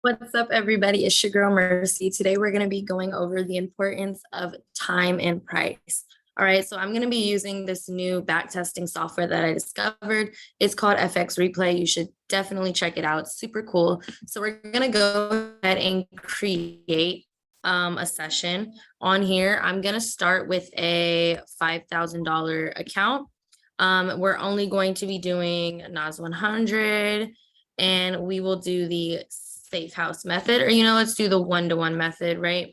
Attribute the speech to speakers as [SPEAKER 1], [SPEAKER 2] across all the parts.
[SPEAKER 1] What's up, everybody? It's your girl Mercy. Today, we're going to be going over the importance of time and price. All right, so I'm going to be using this new backtesting software that I discovered. It's called FX Replay. You should definitely check it out. It's super cool. So we're going to go ahead and create a session on here. I'm going to start with a $5,000 account. We're only going to be doing NAS 100, and we will do the safe house method, or let's do the one-to-one method, right?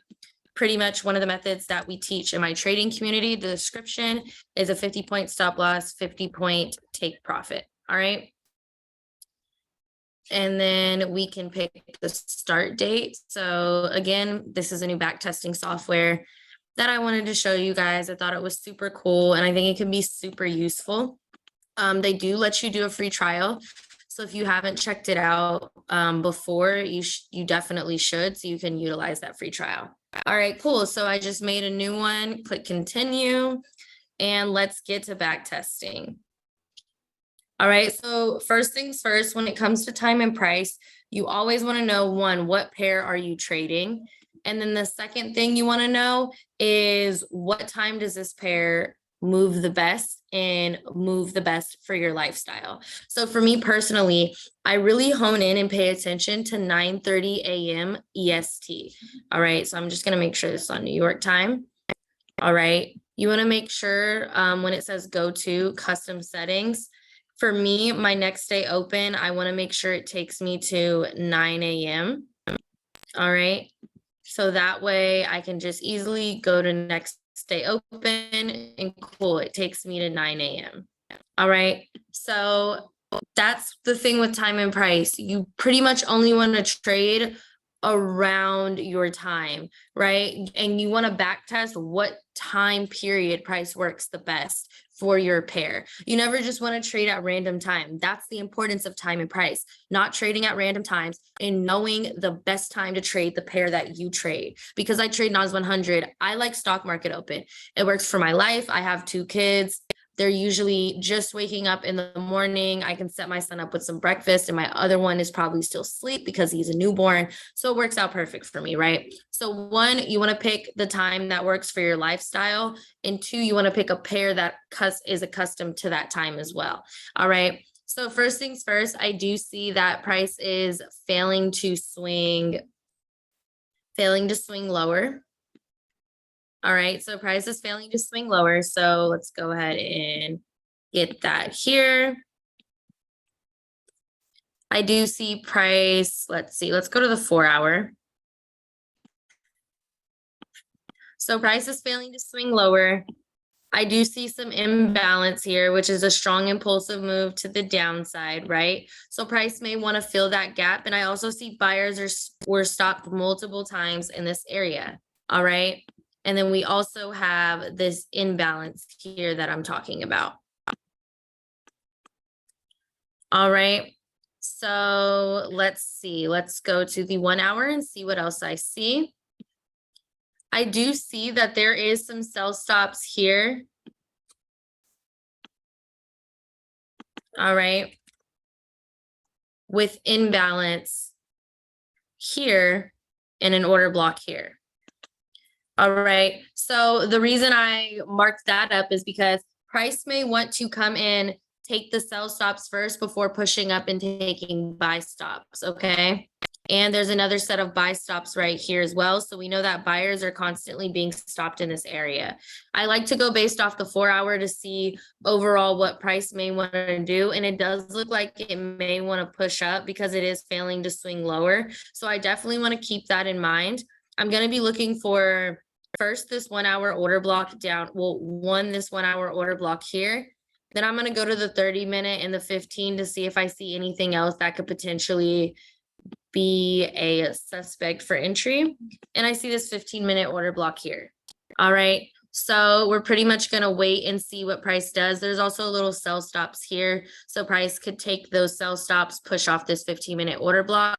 [SPEAKER 1] Pretty much one of the methods that we teach in my trading community. The description is a 50-point stop loss, 50-point take profit. All right. And then we can pick the start date. So again, this is a new backtesting software that I wanted to show you guys. I thought it was super cool, and I think it can be super useful. They do let you do a free trial. So if you haven't checked it out before, you definitely should, so you can utilize that free trial. All right, cool. So I just made a new one. Click continue, and let's get to back testing. All right, so first things first, when it comes to time and price, you always want to know, one, what pair are you trading? And then the second thing you want to know is what time does this pair move the best and move the best for your lifestyle. So for me personally, I really hone in and pay attention to 9:30 a.m. EST. All right, so I'm just going to make sure this is on New York time. All right, you want to make sure when it says go to custom settings, for me, my next day open, I want to make sure it takes me to 9 a.m. All right, so that way I can just easily go to next stay open, and cool, it takes me to 9 a.m. All right, so that's the thing with time and price. You pretty much only want to trade around your time, right? And you want to back test what time period price works the best for your pair. You never just want to trade at random time. That's the importance of time and price, not trading at random times and knowing the best time to trade the pair that you trade. Because I trade NAS 100, I like stock market open. It works for my life. I have 2 kids. They're usually just waking up in the morning. I can set my son up with some breakfast, and my other one is probably still asleep because he's a newborn. So it works out perfect for me, right? So 1, you want to pick the time that works for your lifestyle. And 2, you want to pick a pair that is accustomed to that time as well. All right. So first things first, I do see that price is failing to swing lower. All right, so price is failing to swing lower. So let's go ahead and get that here. I do see price, let's go to the 4-hour. So price is failing to swing lower. I do see some imbalance here, which is a strong impulsive move to the downside, right? So price may want to fill that gap. And I also see buyers were stopped multiple times in this area. All right. And then we also have this imbalance here that I'm talking about. All right. So let's see. Let's go to the 1-hour and see what else I see. I do see that there is some sell stops here. All right. With imbalance here and an order block here. All right. So the reason I marked that up is because price may want to come in, take the sell stops first before pushing up and taking buy stops. Okay. And there's another set of buy stops right here as well. So we know that buyers are constantly being stopped in this area. I like to go based off the 4-hour to see overall what price may want to do. And it does look like it may want to push up because it is failing to swing lower. So I definitely want to keep that in mind. I'm going to be looking for first this 1-hour order block down. Well, this 1-hour order block here. Then I'm going to go to the 30-minute and the 15 to see if I see anything else that could potentially be a suspect for entry. And I see this 15-minute order block here. All right. So we're pretty much going to wait and see what price does. There's also little sell stops here. So price could take those sell stops, push off this 15-minute order block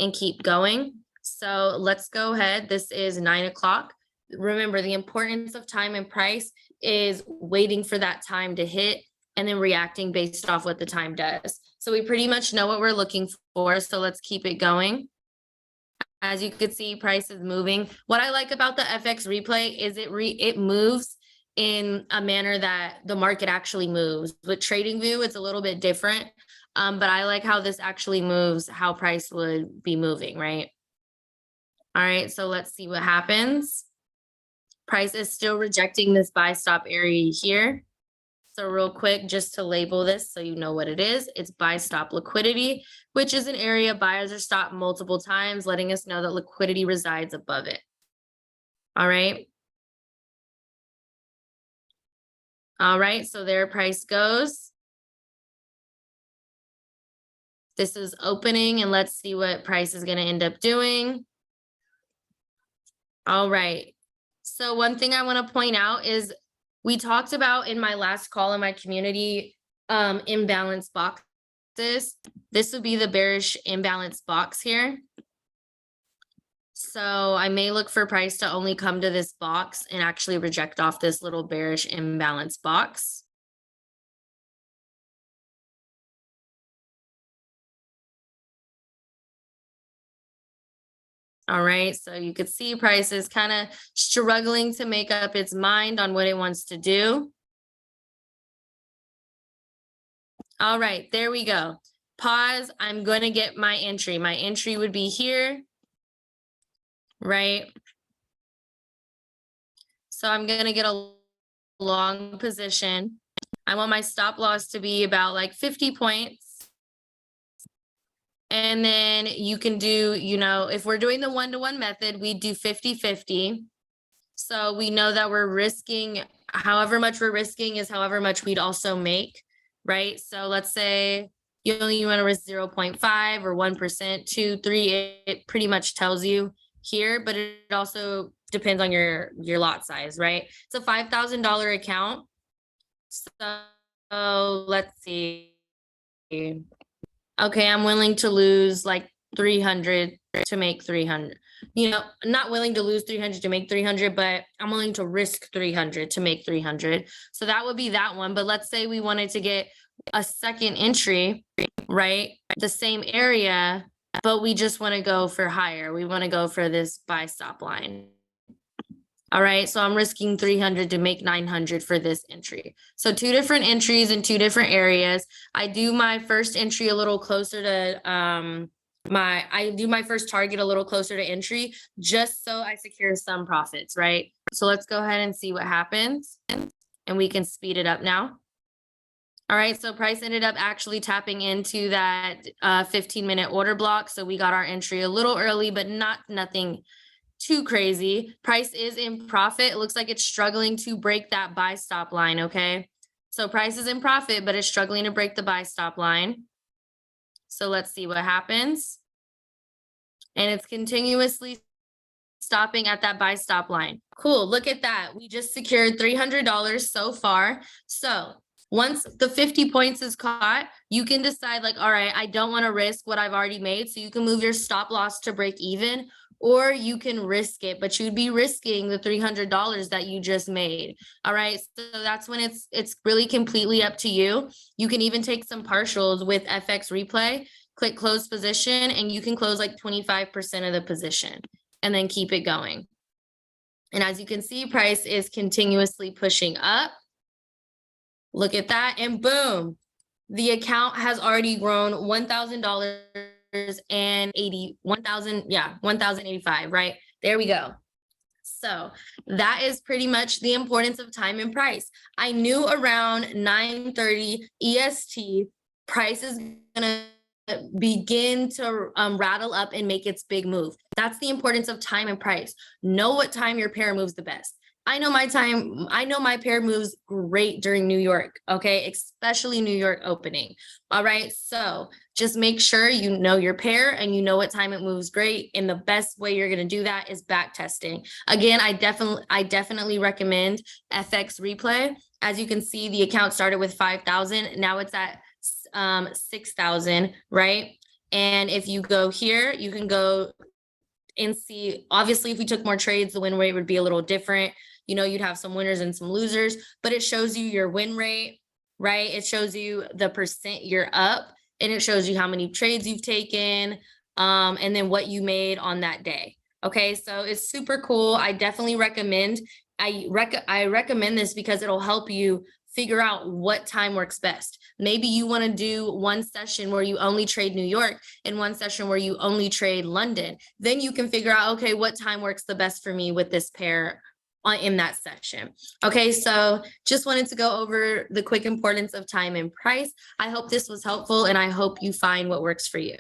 [SPEAKER 1] and keep going. So let's go ahead. This is 9 o'clock. Remember, the importance of time and price is waiting for that time to hit and then reacting based off what the time does. So we pretty much know what we're looking for. So let's keep it going. As you can see, price is moving. What I like about the FX replay is it moves in a manner that the market actually moves. With TradingView, it's a little bit different, but I like how this actually moves, how price would be moving, right? All right, so let's see what happens. Price is still rejecting this buy stop area here. So real quick, just to label this so you know what it is, it's buy stop liquidity, which is an area buyers are stopped multiple times, letting us know that liquidity resides above it. All right. All right, so there price goes. This is opening, and let's see what price is going to end up doing. All right. So one thing I want to point out is we talked about in my last call in my community imbalance boxes. This would be the bearish imbalance box here. So I may look for price to only come to this box and actually reject off this little bearish imbalance box. All right, so you could see price is kind of struggling to make up its mind on what it wants to do. All right, there we go. Pause. I'm going to get my entry. My entry would be here, right? So I'm going to get a long position. I want my stop loss to be about like 50 points. And then you can do, you know, if we're doing the one-to-one method, we do 50-50. So we know that we're risking, however much we're risking is however much we'd also make, right? So let's say you only want to risk 0.5 or 1%, 2, 3, it pretty much tells you here, but it also depends on your lot size, right? It's a $5,000 account. So let's see. Okay, I'm willing to lose like 300 to make 300. You know, not willing to lose 300 to make 300, but I'm willing to risk 300 to make 300. So that would be that one. But let's say we wanted to get a second entry, right? The same area, but we just want to go for higher. We want to go for this buy stop line. All right, so I'm risking 300 to make 900 for this entry. So two different entries in two different areas. I do my first entry a little closer to I do my first target a little closer to entry just so I secure some profits, right? So let's go ahead and see what happens, and we can speed it up now. All right, so price ended up actually tapping into that 15-minute order block. So we got our entry a little early, but nothing too crazy. Price is in profit. It looks like it's struggling to break that buy stop line, okay? So price is in profit, but it's struggling to break the buy stop line. So let's see what happens. And it's continuously stopping at that buy stop line. Cool, look at that. We just secured $300 so far. So once the 50 points is caught, you can decide like, all right, I don't want to risk what I've already made. So you can move your stop loss to break even, or you can risk it, but you'd be risking the $300 that you just made. All right, so that's when it's really completely up to you. You can even take some partials with FX replay, click close position, and you can close like 25% of the position and then keep it going. And as you can see, price is continuously pushing up. Look at that, and boom, the account has already grown $1,000 and 1,085, right? There we go. So that is pretty much the importance of time and price. I knew around 9:30 EST, price is gonna begin to rattle up and make its big move. That's the importance of time and price. Know what time your pair moves the best. I know my pair moves great during New York, okay? Especially New York opening. All right, so just make sure you know your pair and you know what time it moves great. And the best way you're gonna do that is back testing. Again, I definitely recommend FX replay. As you can see, the account started with 5,000. Now it's at 6,000, right? And if you go here, you can go and see, obviously, if we took more trades, the win rate would be a little different. You know, you'd have some winners and some losers, but it shows you your win rate, right? It shows you the percent you're up, and it shows you how many trades you've taken, and then what you made on that day. Okay, so it's super cool. I definitely recommend. I recommend this because it'll help you figure out what time works best. Maybe you want to do one session where you only trade New York and one session where you only trade London. Then you can figure out, okay, what time works the best for me with this pair in that session. Okay, so just wanted to go over the quick importance of time and price. I hope this was helpful, and I hope you find what works for you.